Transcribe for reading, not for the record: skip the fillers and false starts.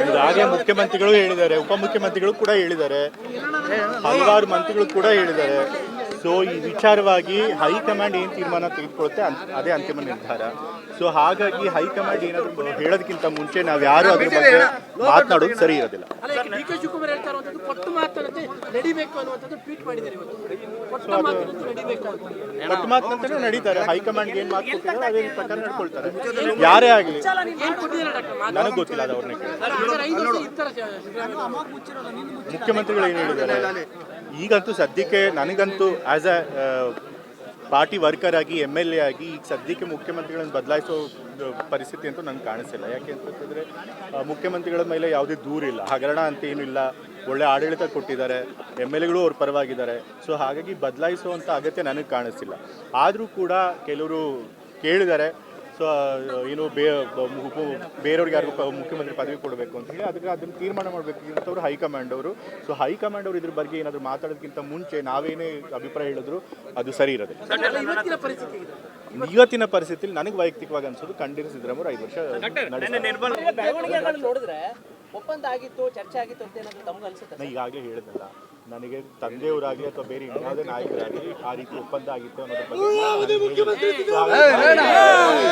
ಈಗಾಗಲೇ ಮುಖ್ಯಮಂತ್ರಿಗಳು ಹೇಳಿದ್ದಾರೆ, ಉಪಮುಖ್ಯಮಂತ್ರಿಗಳು ಕೂಡ ಹೇಳಿದ್ದಾರೆ, ಹಲವಾರು ಮಂತ್ರಿಗಳು ಕೂಡ ಹೇಳಿದ್ದಾರೆ. ಸೊ ಈ ವಿಚಾರವಾಗಿ ಹೈಕಮಾಂಡ್ ಏನು ತೀರ್ಮಾನ ತೆಗೆದುಕೊಳ್ಳುತ್ತೆ ಅದೇ ಅಂತಿಮ ನಿರ್ಧಾರ. ಸೊ ಹಾಗಾಗಿ ಹೈಕಮಾಂಡ್ ಏನಾದರೂ ಹೇಳೋದಕ್ಕಿಂತ ಮುಂಚೆ ನಾವು ಯಾರು ಅದ್ರ ಬಗ್ಗೆ ಮಾತನಾಡೋದು ಸರಿ ಇರೋದಿಲ್ಲ. ಕೊಟ್ಟು ಮಾತಿನಂತಲೇ ನಡೀತಾರೆ. ಹೈಕಮಾಂಡ್ ಏನು ಮಾತು ಕೊಟ್ಟಿದ್ದಾರೆ ಅದೇ ಪ್ರಕಾರ ನಡ್ಕೊಳ್ತಾರೆ. ಯಾರೇ ಆಗಲಿ ನನಗೆ ಗೊತ್ತಿಲ್ಲ, ಅದು ಅವ್ರನ್ನೇ ಮುಖ್ಯಮಂತ್ರಿಗಳು ಏನು ಹೇಳಿದ್ದಾರೆ. ಈಗಂತೂ ಸದ್ಯಕ್ಕೆ ನನಗಂತೂ ಆ್ಯಸ್ ಎ ಪಾರ್ಟಿ ವರ್ಕರ್ ಆಗಿ MLA ಆಗಿ ಈಗ ಸದ್ಯಕ್ಕೆ ಮುಖ್ಯಮಂತ್ರಿಗಳನ್ನು ಬದಲಾಯಿಸೋ ಪರಿಸ್ಥಿತಿ ಅಂತೂ ನನಗೆ ಕಾಣಿಸಿಲ್ಲ. ಯಾಕೆ ಅಂತಂದರೆ ಮುಖ್ಯಮಂತ್ರಿಗಳ ಮೇಲೆ ಯಾವುದೇ ದೂರಿಲ್ಲ, ಹಗರಣ ಅಂತ ಏನಿಲ್ಲ, ಒಳ್ಳೆ ಆಡಳಿತ ಕೊಟ್ಟಿದ್ದಾರೆ, MLAಗಳು ಅವ್ರ ಪರವಾಗಿದ್ದಾರೆ. ಸೊ ಹಾಗಾಗಿ ಬದಲಾಯಿಸುವಂಥ ಅಗತ್ಯ ನನಗೆ ಕಾಣಿಸ್ತಿಲ್ಲ. ಆದರೂ ಕೂಡ ಕೆಲವರು ಕೇಳಿದ್ದಾರೆ, ಸೊ ಏನು ಬೇರೆಯವ್ರಿಗೆ ಯಾರಿಗೂ ಮುಖ್ಯಮಂತ್ರಿ ಪದವಿ ಕೊಡಬೇಕು ಅಂತ ಹೇಳಿ ಅದನ್ನು ತೀರ್ಮಾನ ಮಾಡಬೇಕು ಇಂಥವ್ರು ಹೈಕಮಾಂಡ್ ಅವರು. ಸೊ ಹೈಕಮಾಂಡ್ ಅವರು ಇದ್ರ ಬಗ್ಗೆ ಏನಾದರೂ ಮಾತಾಡೋದಕ್ಕಿಂತ ಮುಂಚೆ ನಾವೇನೇ ಅಭಿಪ್ರಾಯ ಹೇಳಿದ್ರು ಅದು ಸರಿ ಇರೋದಿಲ್ಲ. ಇವತ್ತಿನ ಪರಿಸ್ಥಿತಿಯಲ್ಲಿ ನನಗೆ ವೈಯಕ್ತಿಕವಾಗಿ ಅನ್ಸೋದು ಖಂಡಿತ ಸಿದ್ದರಾಮಯ್ಯ 5 ವರ್ಷ ನೋಡಿದ್ರೆ ಒಪ್ಪಂದ ಆಗಿತ್ತು, ಚರ್ಚೆ ಆಗಿತ್ತು ಅಂತ ಏನಾದರೂ ತಮಗೆ ಅನ್ಸುತ್ತೆ? ನಾನು ಈಗಾಗಲೇ ಹೇಳಿದ್ನಲ್ಲ, ನನಗೆ ತಂದೆಯವರಾಗಲಿ ಅಥವಾ ಬೇರೆ ಇನ್ಯಾವುದೇ ನಾಯಕರಾಗಲಿ ಆ ರೀತಿ ಒಪ್ಪಂದ ಆಗಿತ್ತು ಅನ್ನೋದ್ರ ಬಗ್ಗೆ